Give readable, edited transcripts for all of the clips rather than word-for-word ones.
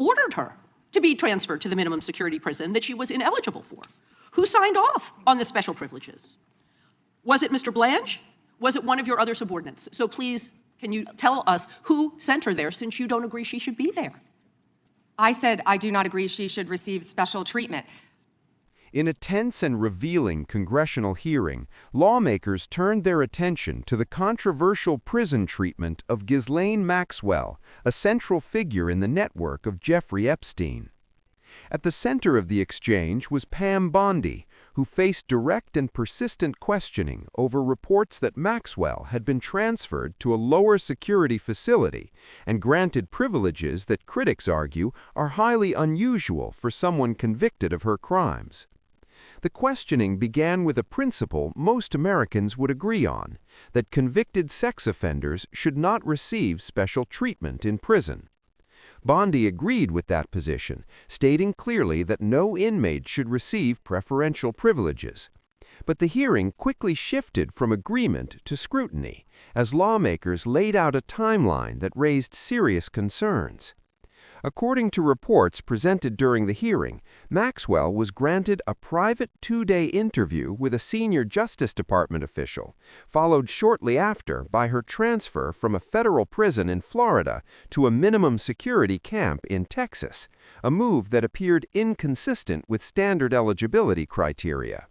ordered her to be transferred to the minimum security prison that she was ineligible for? Who signed off on the special privileges? Was it Mr. Blanche? Was it one of your other subordinates? So please, can you tell us who sent her there, since you don't agree she should be there? I said I do not agree she should receive special treatment. In a tense and revealing congressional hearing, lawmakers turned their attention to the controversial prison treatment of Ghislaine Maxwell, a central figure in the network of Jeffrey Epstein. At the center of the exchange was Pam Bondi, who faced direct and persistent questioning over reports that Maxwell had been transferred to a lower security facility and granted privileges that critics argue are highly unusual for someone convicted of her crimes. The questioning began with a principle most Americans would agree on, that convicted sex offenders should not receive special treatment in prison. Bondi agreed with that position, stating clearly that no inmate should receive preferential privileges. But the hearing quickly shifted from agreement to scrutiny, as lawmakers laid out a timeline that raised serious concerns. According to reports presented during the hearing, Maxwell was granted a private 2-day interview with a senior Justice Department official, followed shortly after by her transfer from a federal prison in Florida to a minimum security camp in Texas, a move that appeared inconsistent with standard eligibility criteria.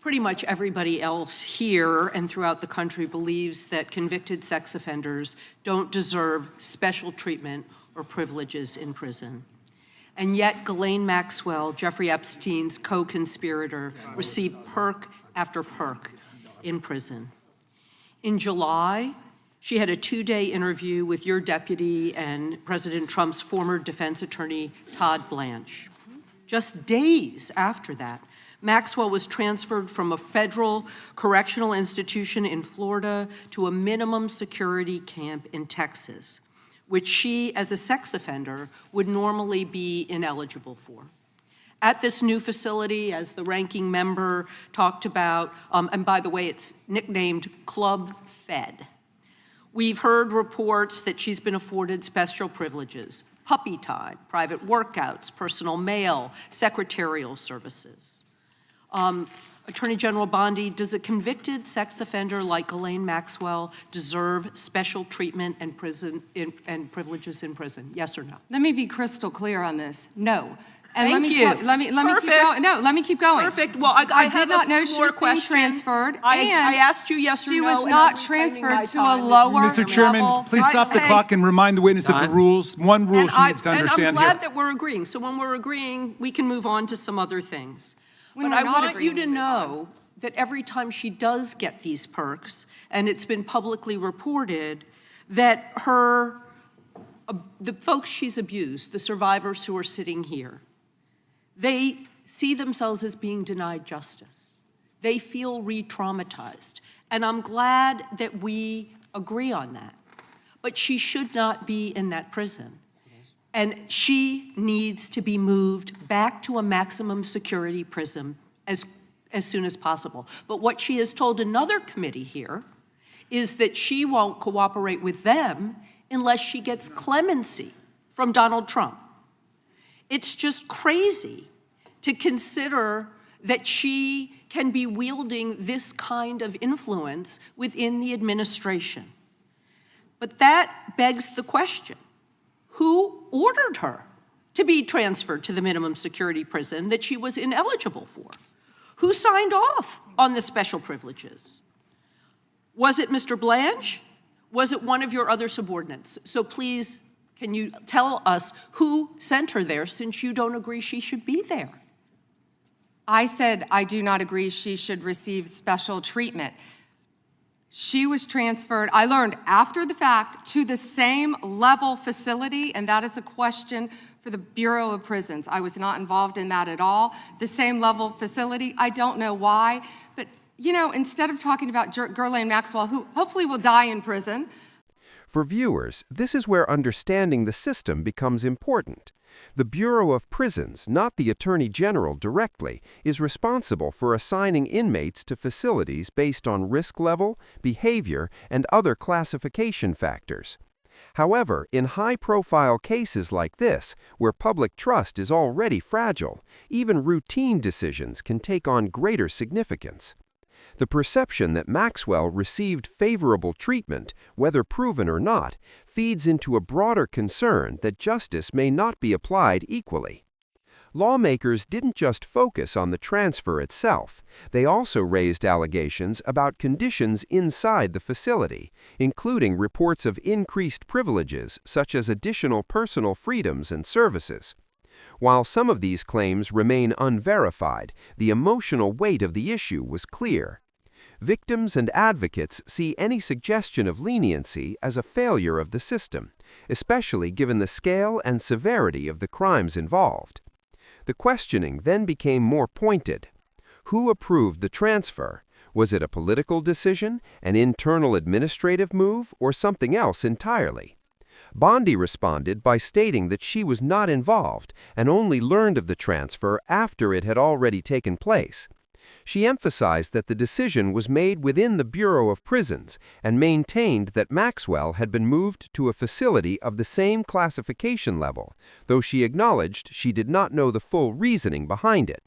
Pretty much everybody else here and throughout the country believes that convicted sex offenders don't deserve special treatment or privileges in prison. And yet Ghislaine Maxwell, Jeffrey Epstein's co-conspirator, received perk after perk in prison. In July, she had a 2-day interview with your deputy and President Trump's former defense attorney, Todd Blanche. Just days after that, Maxwell was transferred from a federal correctional institution in Florida to a minimum security camp in Texas, which she, as a sex offender, would normally be ineligible for. At this new facility, as the ranking member talked about, and by the way, it's nicknamed Club Fed, we've heard reports that she's been afforded special privileges: puppy time, private workouts, personal mail, secretarial services. Attorney General Bondi, does a convicted sex offender like Ghislaine Maxwell deserve special treatment and privileges in prison? Yes or no? Let me be crystal clear on this. No. And Thank you. Let me keep going. No, let me keep going. Perfect. Well, I did not know she was being transferred. I asked you yes or no. She was not transferred to a lower level. Mr. Chairman, please stop the clock and remind the witness of the rules. One rule she needs to understand here. And I'm glad that we're agreeing. So when we're agreeing, we can move on to some other things. But I want you to know that every time she does get these perks, and it's been publicly reported, that the folks she's abused, the survivors who are sitting here, they see themselves as being denied justice. They feel re-traumatized. And I'm glad that we agree on that. But she should not be in that prison. And she needs to be moved back to a maximum security prison as soon as possible. But what she has told another committee here is that she won't cooperate with them unless she gets clemency from Donald Trump. It's just crazy to consider that she can be wielding this kind of influence within the administration. But that begs the question: who ordered her to be transferred to the minimum security prison that she was ineligible for? Who signed off on the special privileges? Was it Mr. Blanche? Was it one of your other subordinates? So please, can you tell us who sent her there, since you don't agree she should be there? I said I do not agree she should receive special treatment. She was transferred, I learned after the fact, to the same level facility, and that is a question for the Bureau of Prisons. I was not involved in that at all. The same level facility, I don't know why, but you know, instead of talking about Ghislaine Maxwell, who hopefully will die in prison. For viewers, this is where understanding the system becomes important. The Bureau of Prisons, not the Attorney General directly, is responsible for assigning inmates to facilities based on risk level, behavior, and other classification factors. However, in high-profile cases like this, where public trust is already fragile, even routine decisions can take on greater significance. The perception that Maxwell received favorable treatment, whether proven or not, feeds into a broader concern that justice may not be applied equally. Lawmakers didn't just focus on the transfer itself. They also raised allegations about conditions inside the facility, including reports of increased privileges such as additional personal freedoms and services. While some of these claims remain unverified, the emotional weight of the issue was clear. Victims and advocates see any suggestion of leniency as a failure of the system, especially given the scale and severity of the crimes involved. The questioning then became more pointed. Who approved the transfer? Was it a political decision, an internal administrative move, or something else entirely? Bondi responded by stating that she was not involved and only learned of the transfer after it had already taken place. She emphasized that the decision was made within the Bureau of Prisons and maintained that Maxwell had been moved to a facility of the same classification level, though she acknowledged she did not know the full reasoning behind it.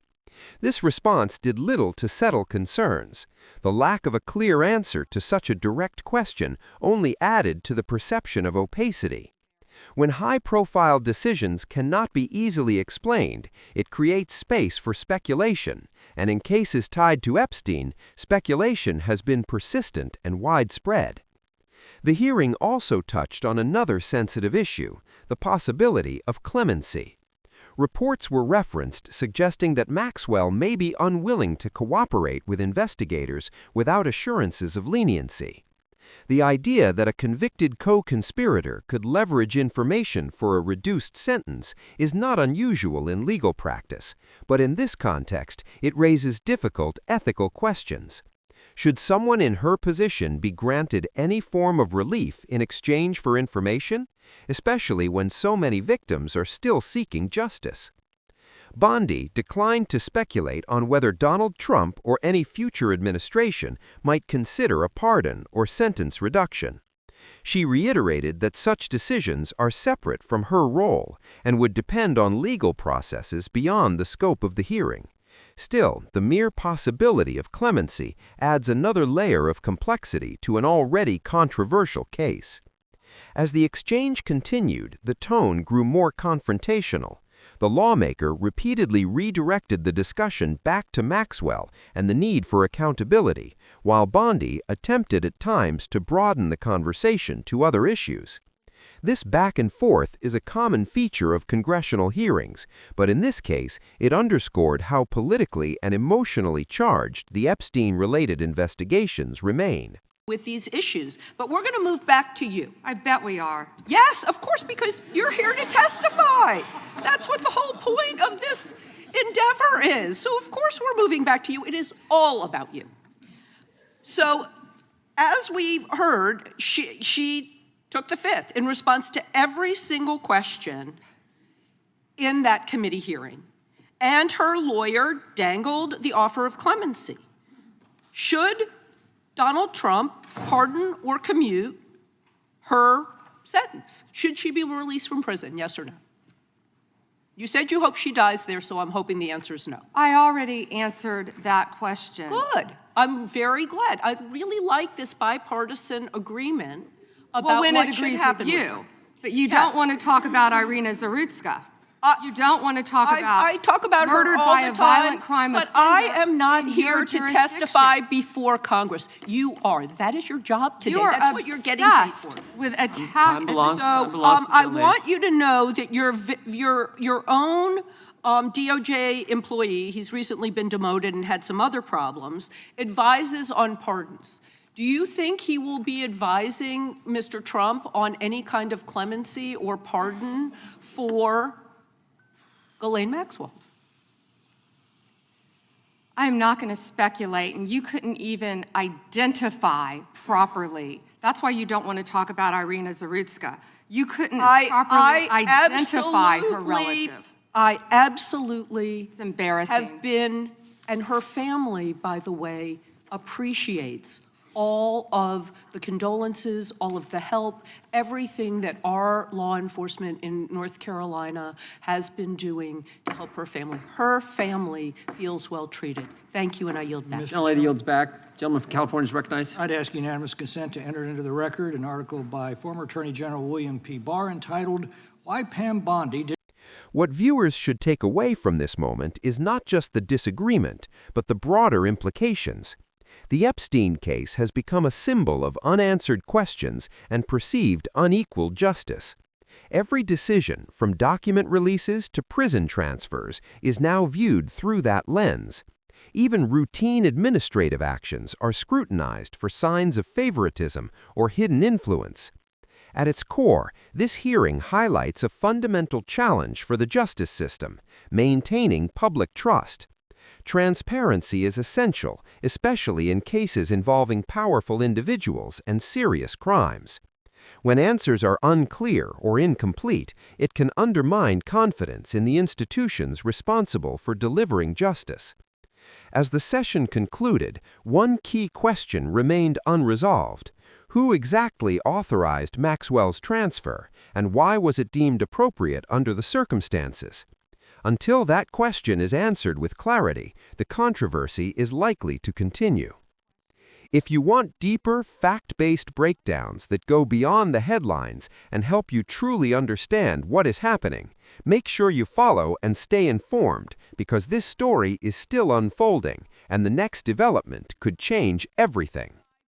This response did little to settle concerns. The lack of a clear answer to such a direct question only added to the perception of opacity. When high-profile decisions cannot be easily explained, it creates space for speculation, and in cases tied to Epstein, speculation has been persistent and widespread. The hearing also touched on another sensitive issue, the possibility of clemency. Reports were referenced suggesting that Maxwell may be unwilling to cooperate with investigators without assurances of leniency. The idea that a convicted co-conspirator could leverage information for a reduced sentence is not unusual in legal practice, but in this context, it raises difficult ethical questions. Should someone in her position be granted any form of relief in exchange for information, especially when so many victims are still seeking justice? Bondi declined to speculate on whether Donald Trump or any future administration might consider a pardon or sentence reduction. She reiterated that such decisions are separate from her role and would depend on legal processes beyond the scope of the hearing. Still, the mere possibility of clemency adds another layer of complexity to an already controversial case. As the exchange continued, the tone grew more confrontational. The lawmaker repeatedly redirected the discussion back to Maxwell and the need for accountability, while Bondi attempted at times to broaden the conversation to other issues. This back and forth is a common feature of congressional hearings, but in this case, it underscored how politically and emotionally charged the Epstein-related investigations remain. With these issues, but we're going to move back to you. I bet we are. Yes, of course, because you're here to testify. That's what the whole point of this endeavor is. So of course we're moving back to you. It is all about you. So as we've heard, she took the fifth in response to every single question in that committee hearing. And her lawyer dangled the offer of clemency. Should Donald Trump pardon or commute her sentence? Should she be released from prison, yes or no? You said you hope she dies there, so I'm hoping the answer is no. I already answered that question. Good. I'm very glad. I really like this bipartisan agreement about when what it should agrees happen with with you. her. But you don't want to talk about Irina Zarutska. You don't want to talk about I talk about murdered her all by the a time, violent crime but offender I am not in here your to jurisdiction. testify before Congress. You are. That is your job today. You are That's what you're getting paid for. obsessed with attack. Time belongs- So time belongs to I Ghislaine. want you to know that your own DOJ employee, he's recently been demoted and had some other problems, advises on pardons. Do you think he will be advising Mr. Trump on any kind of clemency or pardon for Ghislaine Maxwell? I'm not going to speculate, and you couldn't even identify properly. That's why you don't want to talk about Irina Zarutska. You couldn't properly identify her relative. I absolutely It's embarrassing. have been, and her family, by the way, appreciates all of the condolences, all of the help, everything that our law enforcement in North Carolina has been doing to help her family. Her family feels well treated. Thank you, and I yield back. Gentlelady yields back. Gentleman from California is recognized. I'd ask unanimous consent to enter into the record an article by former Attorney General William P. Barr entitled, "Why Pam Bondi Did." What viewers should take away from this moment is not just the disagreement, but the broader implications. The Epstein case has become a symbol of unanswered questions and perceived unequal justice. Every decision, from document releases to prison transfers, is now viewed through that lens. Even routine administrative actions are scrutinized for signs of favoritism or hidden influence. At its core, this hearing highlights a fundamental challenge for the justice system: maintaining public trust. Transparency is essential, especially in cases involving powerful individuals and serious crimes. When answers are unclear or incomplete, it can undermine confidence in the institutions responsible for delivering justice. As the session concluded, one key question remained unresolved. Who exactly authorized Maxwell's transfer, and why was it deemed appropriate under the circumstances? Until that question is answered with clarity, the controversy is likely to continue. If you want deeper, fact-based breakdowns that go beyond the headlines and help you truly understand what is happening, make sure you follow and stay informed, because this story is still unfolding, and the next development could change everything.